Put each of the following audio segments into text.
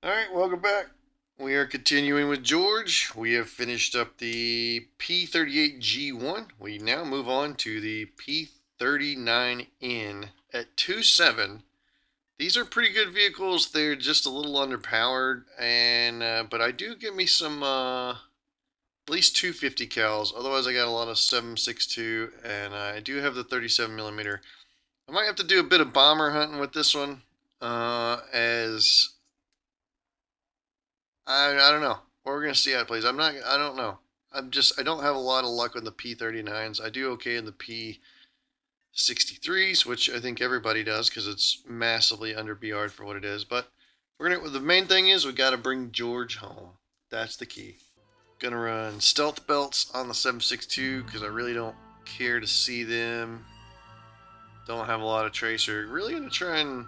Alright, welcome back. We are continuing with George. We have finished up the P38G1. We now move on to the P39N at 2.7. These are pretty good vehicles. They're just a little underpowered, and but I do get me some at least 250 cals. Otherwise, I got a lot of 7.62, and I do have the 37 millimeter. I might have to do a bit of bomber hunting with this one, as I don't know. We're gonna see how it plays. I don't know. I don't have a lot of luck with the P39s. I do okay in the P63s, which I think everybody does because it's massively under BR'd for what it is. But the main thing is we got to bring George home. That's the key. Gonna run stealth belts on the 7.62 because I really don't care to see them. Don't have a lot of tracer. Really gonna try and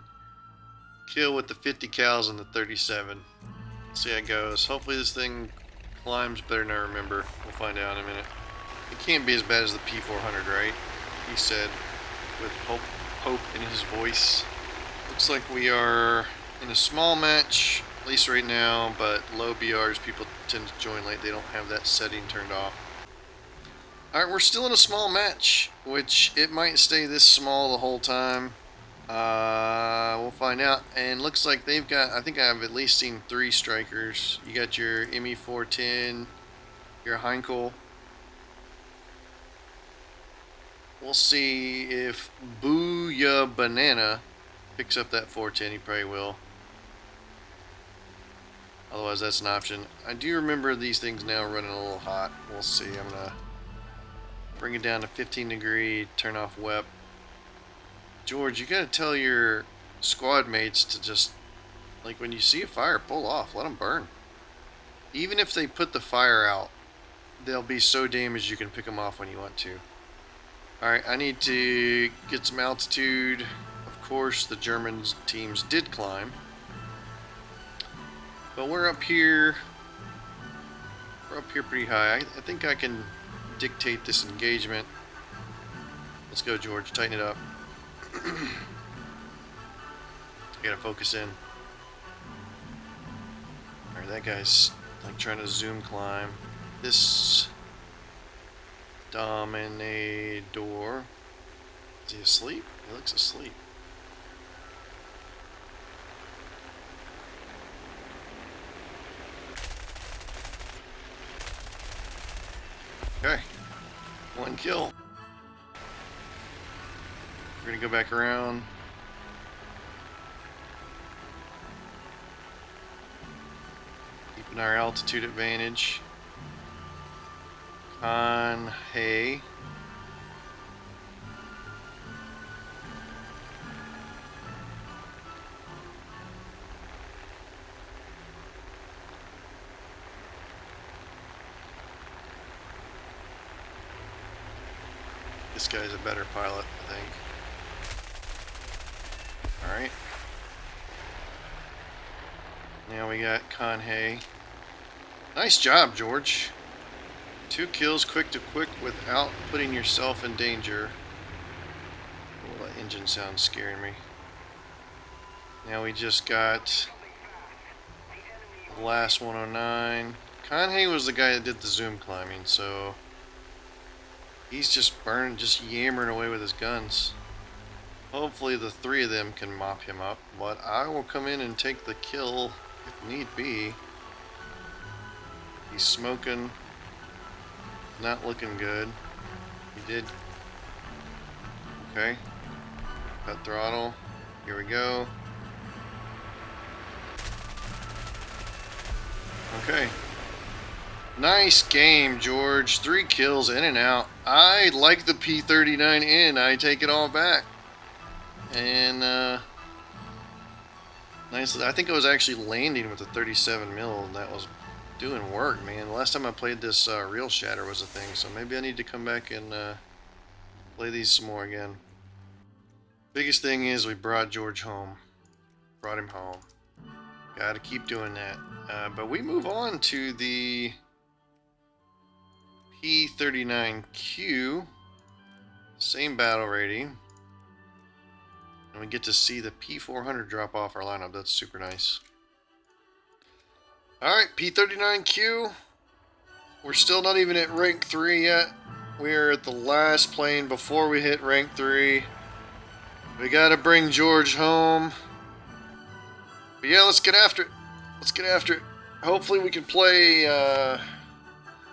kill with the 50 cals and the 37. See how it goes. Hopefully this thing climbs better than I remember. We'll find out in a minute. It can't be as bad as the P400, right? He said with hope in his voice. Looks like we are in a small match, at least right now, but low BRs, people tend to join late. They don't have that setting turned off. Alright, we're still in a small match, which it might stay this small the whole time. We'll find out. And looks like they've got, I think I've at least seen 3 strikers. You got your ME410, your Heinkel. We'll see if Booyah Banana picks up that 410. He probably will. Otherwise, that's an option. I do remember these things now running a little hot. We'll see. I'm going to bring it down to 15 degree, turn off WEP. George, you gotta tell your squad mates to just, like, when you see a fire, pull off. Let them burn. Even if they put the fire out, they'll be so damaged you can pick them off when you want to. Alright, I need to get some altitude. Of course, the German teams did climb. But we're up here. We're up here pretty high. I think I can dictate this engagement. Let's go, George. Tighten it up. I gotta focus in. Alright, that guy's like trying to zoom climb. This Dominator. Is he asleep? He looks asleep. Okay. 1 kill. We're gonna go back around. Keeping our altitude advantage. Hay. This guy's a better pilot, I think. Alright. Now we got Hay. Nice job, George. 2 kills quick to quick without putting yourself in danger. Oh, that engine sounds scaring me. Now we just got the last 109. Hay was the guy that did the zoom climbing, so he's just burning, just yammering away with his guns. Hopefully the 3 of them can mop him up, but I will come in and take the kill if need be. He's smoking. Not looking good. He did. Okay. Cut throttle. Here we go. Okay. Nice game, George. 3 kills in and out. I like the P39N. I take it all back. And nicely. I think I was actually landing with the 37 mil, and that was doing work, man. The last time I played this, Real Shatter was a thing, so maybe I need to come back and play these some more again. Biggest thing is we brought George home. Brought him home. Gotta keep doing that. But we move on to the P39Q. Same battle rating. And we get to see the P400 drop off our lineup. That's super nice. Alright, P-39Q. We're still not even at rank 3 yet. We're at the last plane before we hit rank 3. We gotta bring George home. But yeah, let's get after it. Let's get after it. Hopefully we can play, so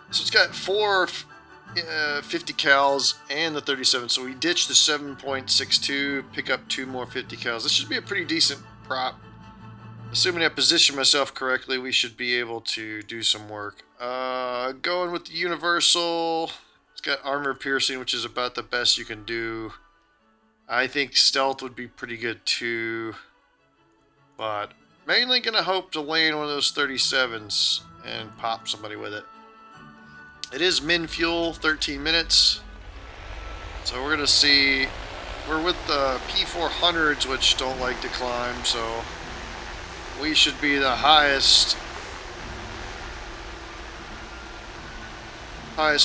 it's got 4 50 cals and the 37. So we ditched the 7.62, pick up 2 more 50 cals. This should be a pretty decent prop. Assuming I position myself correctly, we should be able to do some work. Going with the Universal. It's got armor piercing, which is about the best you can do. I think stealth would be pretty good too. But mainly going to hope to land one of those 37s and pop somebody with it. It is min fuel, 13 minutes. So we're going to see. We're with the P400s, which don't like to climb, so we should be the highest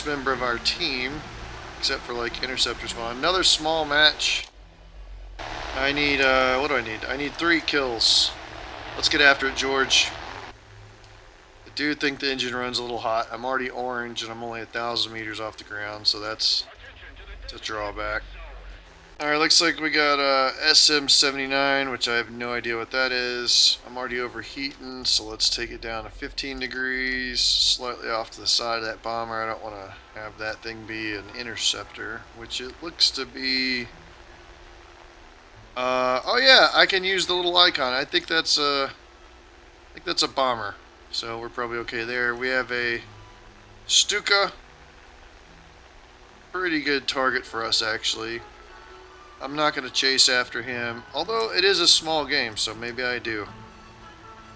member of our team, except for like interceptors. Well, another small match. I need, what do I need? I need 3 kills. Let's get after it, George. I do think the engine runs a little hot. I'm already orange and I'm only 1,000 meters off the ground, so that's a drawback. Alright, looks like we got SM79, which I have no idea what that is. I'm already overheating, so let's take it down to 15 degrees, slightly off to the side of that bomber. I don't want to have that thing be an interceptor, which it looks to be. Oh yeah, I can use the little icon. I think that's a bomber, so we're probably okay there. We have a Stuka, pretty good target for us actually. I'm not going to chase after him, although it is a small game, so maybe I do.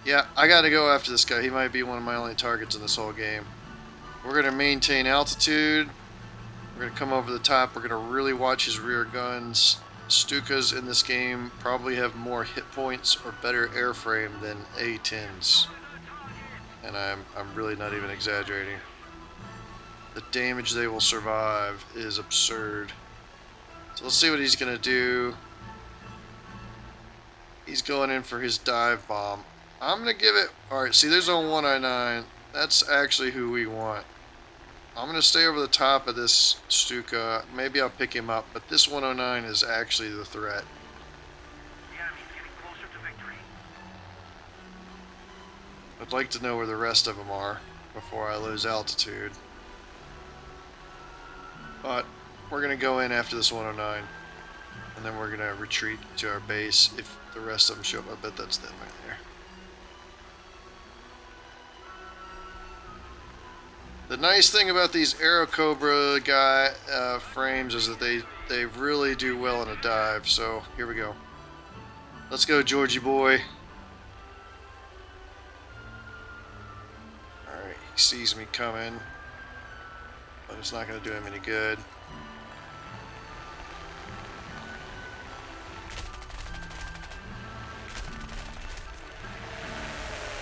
Yeah, I got to go after this guy. He might be one of my only targets in this whole game. We're going to maintain altitude. We're going to come over the top. We're going to really watch his rear guns. Stukas in this game probably have more hit points or better airframe than A-10s. And I'm really not even exaggerating. The damage they will survive is absurd. So let's see what he's going to do. He's going in for his dive bomb. I'm going to give it. Alright, see, there's a 109. That's actually who we want. I'm going to stay over the top of this Stuka. Maybe I'll pick him up, but this 109 is actually the threat. I'd like to know where the rest of them are before I lose altitude. But we're going to go in after this 109. And then we're going to retreat to our base if the rest of them show up. I bet that's them right there. The nice thing about these Aero Cobra frames is that they really do well in a dive. So here we go. Let's go, Georgie boy. Alright, he sees me coming. But it's not going to do him any good.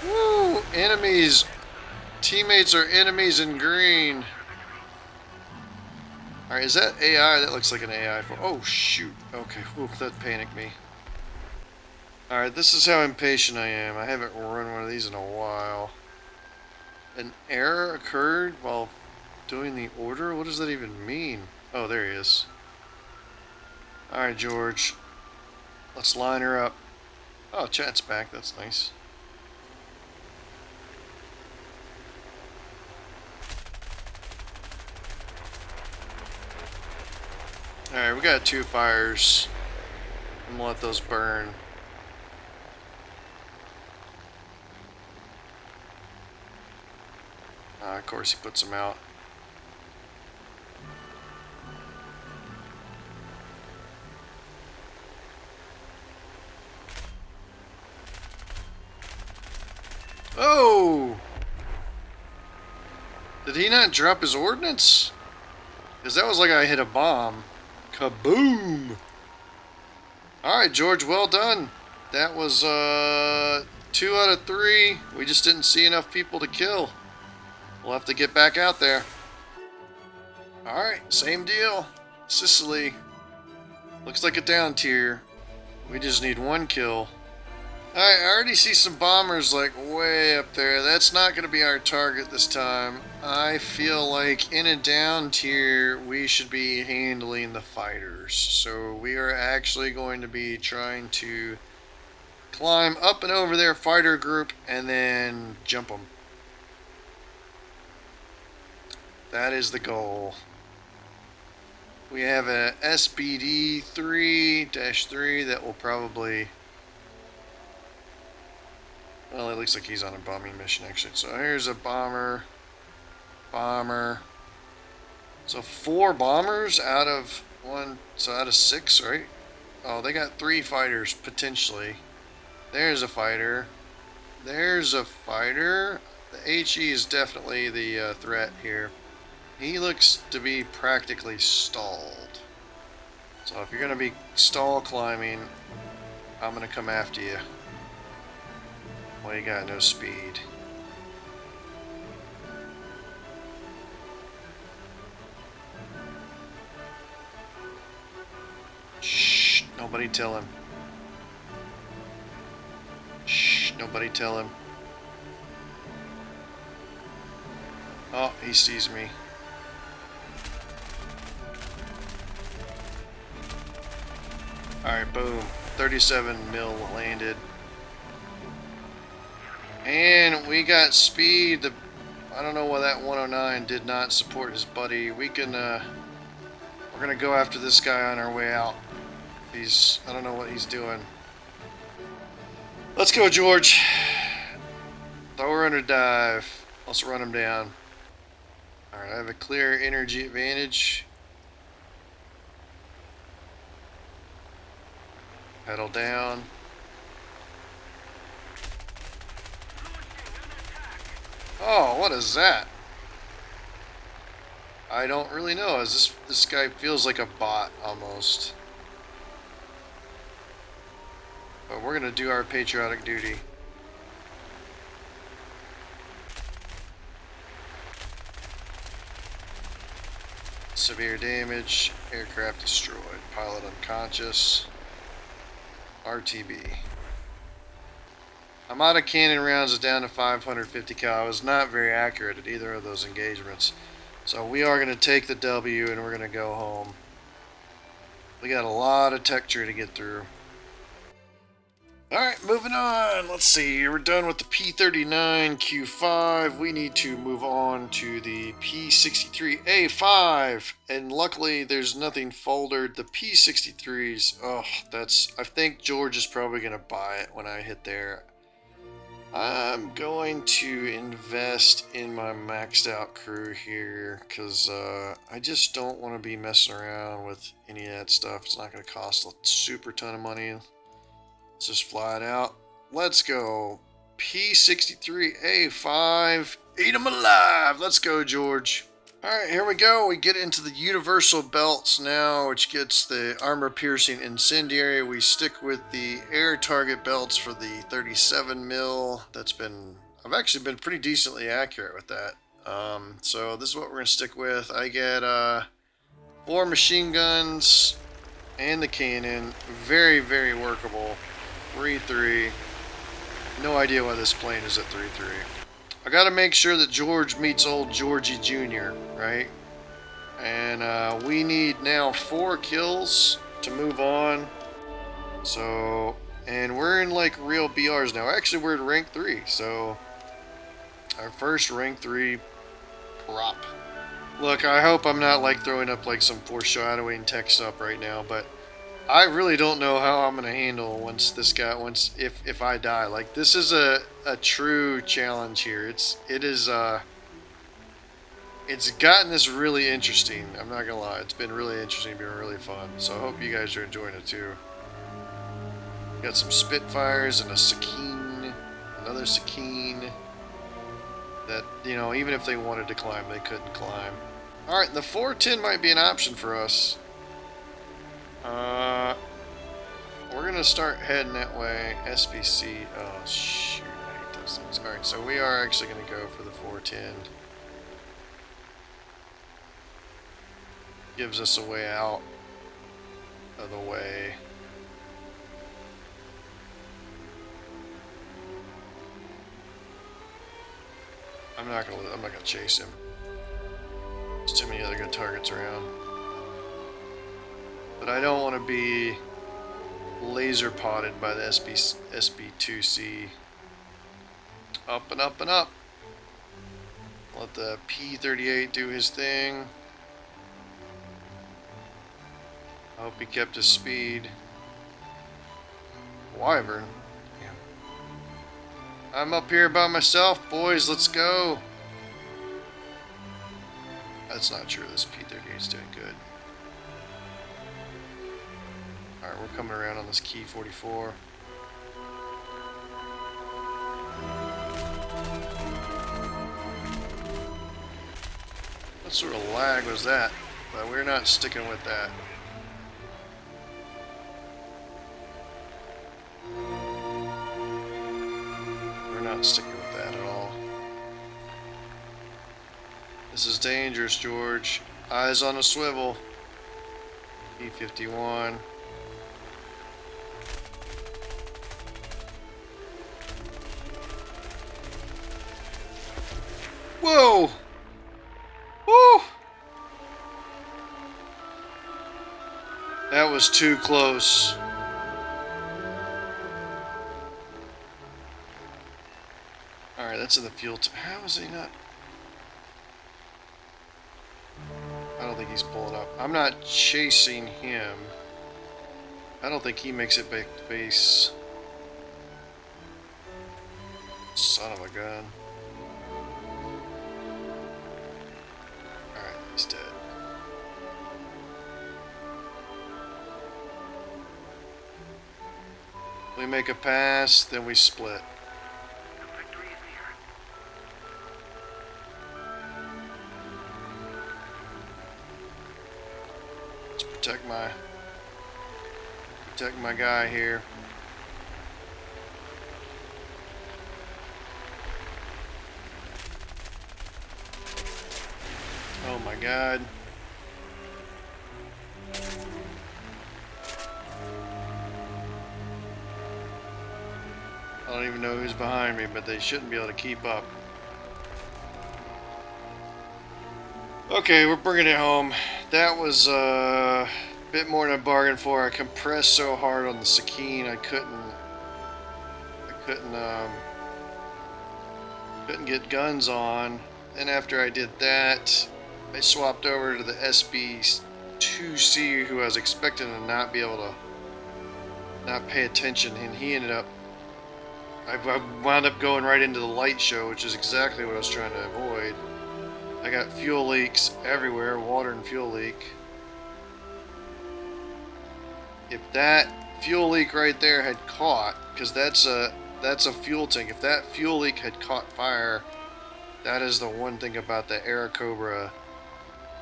Woo! Enemies! Teammates are enemies in green. Alright, is that AI? That looks like an AI. Oh, shoot. Okay, whew, that panicked me. Alright, this is how impatient I am. I haven't run one of these in a while. An error occurred while doing the order? What does that even mean? Oh, there he is. Alright, George. Let's line her up. Oh, chat's back. That's nice. Alright, we got 2 fires. I'm gonna let those burn. Of course, he puts them out. Oh! Did he not drop his ordnance? Because that was like I hit a bomb. Kaboom! Alright, George, well done. That was 2 out of 3. We just didn't see enough people to kill. We'll have to get back out there. Alright, same deal. Sicily. Looks like a down tier. We just need 1 kill. Alright, I already see some bombers like way up there. That's not going to be our target this time. I feel like in a down tier, we should be handling the fighters. So we are actually going to be trying to climb up and over their fighter group and then jump them. That is the goal. We have a SBD 3-3 that will probably... Well, it looks like he's on a bombing mission, actually. So here's a bomber. Bomber. So 4 bombers out of 1... So out of 6, right? Oh, they got 3 fighters, potentially. There's a fighter. There's a fighter. The HE is definitely the threat here. He looks to be practically stalled. So if you're going to be stall climbing, I'm going to come after you. Well, you got no speed. Shh, nobody tell him. Shh, nobody tell him. Oh, he sees me. Alright, boom. 37 mil landed. And we got speed. I don't know why that 109 did not support his buddy. We can, we're gonna go after this guy on our way out. I don't know what he's doing. Let's go, George. Throw her under dive. Let's run him down. Alright, I have a clear energy advantage. Pedal down. Oh, what is that? I don't really know. This guy feels like a bot almost. But we're gonna do our patriotic duty. Severe damage. Aircraft destroyed. Pilot unconscious. RTB. I'm out of cannon rounds down to 550 cal. I was not very accurate at either of those engagements. So we are going to take the W and we're going to go home. We got a lot of tech tree to get through. Alright, moving on. Let's see. We're done with the P39Q5. We need to move on to the P63A5. And luckily, there's nothing foldered. The P63s, oh, I think George is probably going to buy it when I hit there. I'm going to invest in my maxed out crew here because I just don't want to be messing around with any of that stuff. It's not going to cost a super ton of money. Let's just fly it out. Let's go. P63A5. Eat 'em alive. Let's go, George. Alright, here we go. We get into the universal belts now, which gets the armor-piercing incendiary. We stick with the air target belts for the 37 mil. I've actually been pretty decently accurate with that. So this is what we're going to stick with. I get 4 machine guns and the cannon. Very, very workable. 3-3. No idea why this plane is at 3-3. I gotta make sure that George meets old Georgie Jr., right? And we need now 4 kills to move on. So, and we're in like real BRs now. Actually, we're in rank 3, so our first rank 3 prop. Look, I hope I'm not like throwing up like some foreshadowing text up right now, but I really don't know how I'm gonna handle if I die. Like, this is a true challenge here. It's gotten this really interesting. I'm not gonna lie. It's been really interesting, been really fun. So I hope you guys are enjoying it too. Got some Spitfires and a Sakine, another Sakine. That, you know, even if they wanted to climb, they couldn't climb. All right, the 410 might be an option for us. We're gonna start heading that way. SBC. Oh shoot, I hate those things. All right, so we are actually gonna go for the 410. Gives us a way out of the way. I'm not gonna chase him. There's too many other good targets around. But I don't want to be laser potted by the SB2C. Up and up and up. Let the P38 do his thing. I hope he kept his speed. Wyvern. Damn. I'm up here by myself, boys. Let's go. That's not true. This P38 is doing good. Alright, we're coming around on this key 44. What sort of lag was that? But we're not sticking with that. We're not sticking with that at all. This is dangerous, George. Eyes on a swivel. P51. Whoa! Woo! That was too close. Alright, that's in the fuel. How is he not? I don't think he's pulling up. I'm not chasing him. I don't think he makes it back to base. Son of a gun. Alright, he's dead. We make a pass, then we split. Let's protect my guy here. Oh my god. I don't even know who's behind me, but they shouldn't be able to keep up. Okay, we're bringing it home. That was a bit more than I bargained for. I compressed so hard on the Sakine, I couldn't get guns on. And after I did that, I swapped over to the SB2C, who I was expecting to not be able to not pay attention, and he ended up. I wound up going right into the light show, which is exactly what I was trying to avoid. I got fuel leaks everywhere, water and fuel leak. If that fuel leak right there had caught, because that's a fuel tank, if that fuel leak had caught fire, that is the one thing about the Airacobra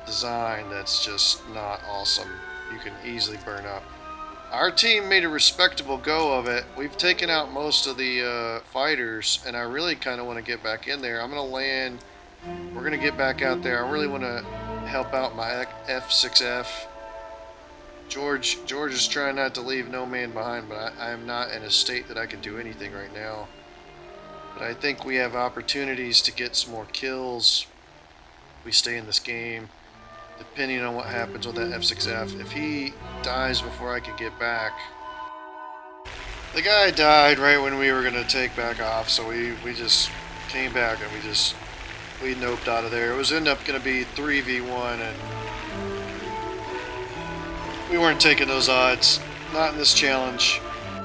design that's just not awesome. You can easily burn up. Our team made a respectable go of it. We've taken out most of the fighters, and I really kind of want to get back in there. I'm going to land. We're going to get back out there. I really want to help out my F6F. George is trying not to leave no man behind, but I am not in a state that I can do anything right now. But I think we have opportunities to get some more kills if we stay in this game, depending on what happens with that F6F. If he dies before I can get back. The guy died right when we were going to take back off, so we just came back and we noped out of there. It was ended up going to be 3v1, and we weren't taking those odds. Not in this challenge.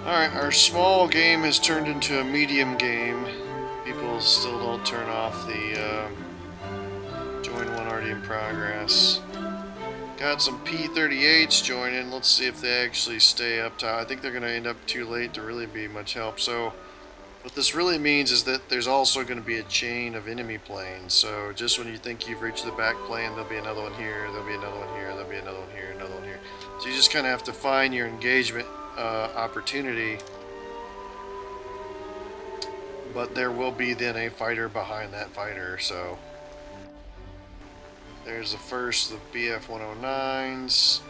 Alright, our small game has turned into a medium game. People still don't turn off the join one already in progress. Got some P38s joining. Let's see if they actually stay up top. I think they're going to end up too late to really be much help. So what this really means is that there's also going to be a chain of enemy planes. So just when you think you've reached the back plane, there'll be another one here, there'll be another one here, there'll be another one here, another one here. So you just kind of have to find your engagement opportunity. But there will be then a fighter behind that fighter, so there's the first, the BF-109s.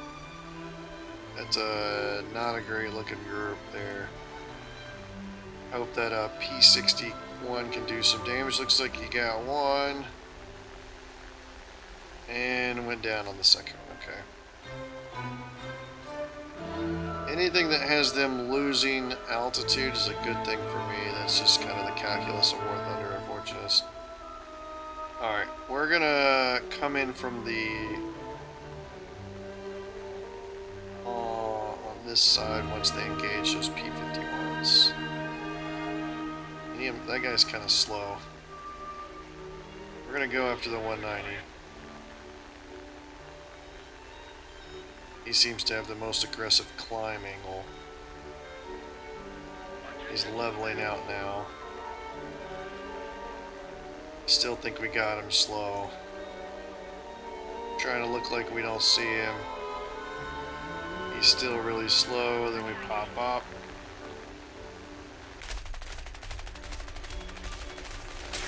That's not a great looking group there. I hope that P60 one can do some damage. Looks like he got one. And went down on the second. Okay. Anything that has them losing altitude is a good thing for me. That's just kind of the calculus of War Thunder, unfortunately. Alright, we're gonna come in from the... on this side once they engage those P-51s. That guy's kind of slow. We're gonna go after the 190. He seems to have the most aggressive climb angle. He's leveling out now. Still think we got him slow. Trying to look like we don't see him. He's still really slow, then we pop up.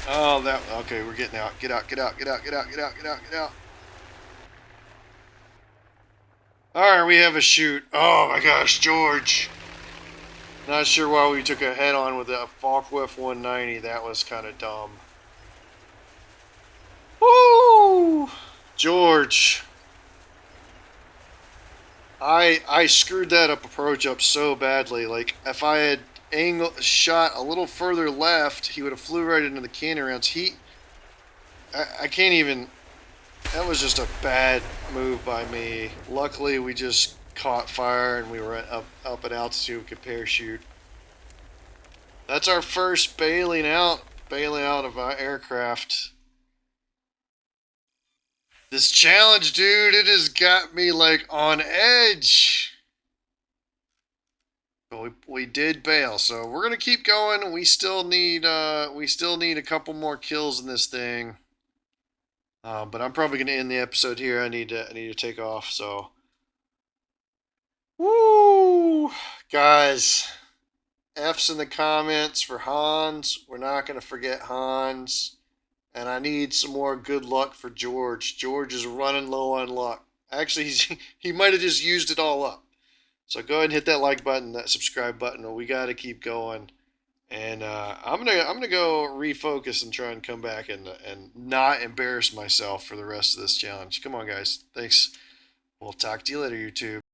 Oh, that, okay, we're getting out. Get out, get out, get out, get out, get out, get out, get out. Alright, we have a chute. Oh my gosh, George. Not sure why we took a head on with that Focke-Wulf 190. That was kind of dumb. Woo! George. I screwed that approach up so badly. Like, if I had shot a little further left, he would have flew right into the cannon rounds. I can't even... That was just a bad move by me. Luckily, we just caught fire and we were up at altitude. We could parachute. That's our first bailing out of our aircraft. This challenge, dude, it has got me like on edge. But we did bail, so we're gonna keep going. We still need a couple more kills in this thing. But I'm probably gonna end the episode here. I need to take off. So, woo, guys. F's in the comments for Hans. We're not gonna forget Hans. And I need some more good luck for George. George is running low on luck. Actually, he might have just used it all up. So go ahead and hit that like button, that subscribe button. We got to keep going. And I'm gonna go refocus and try and come back and not embarrass myself for the rest of this challenge. Come on, guys. Thanks. We'll talk to you later, YouTube.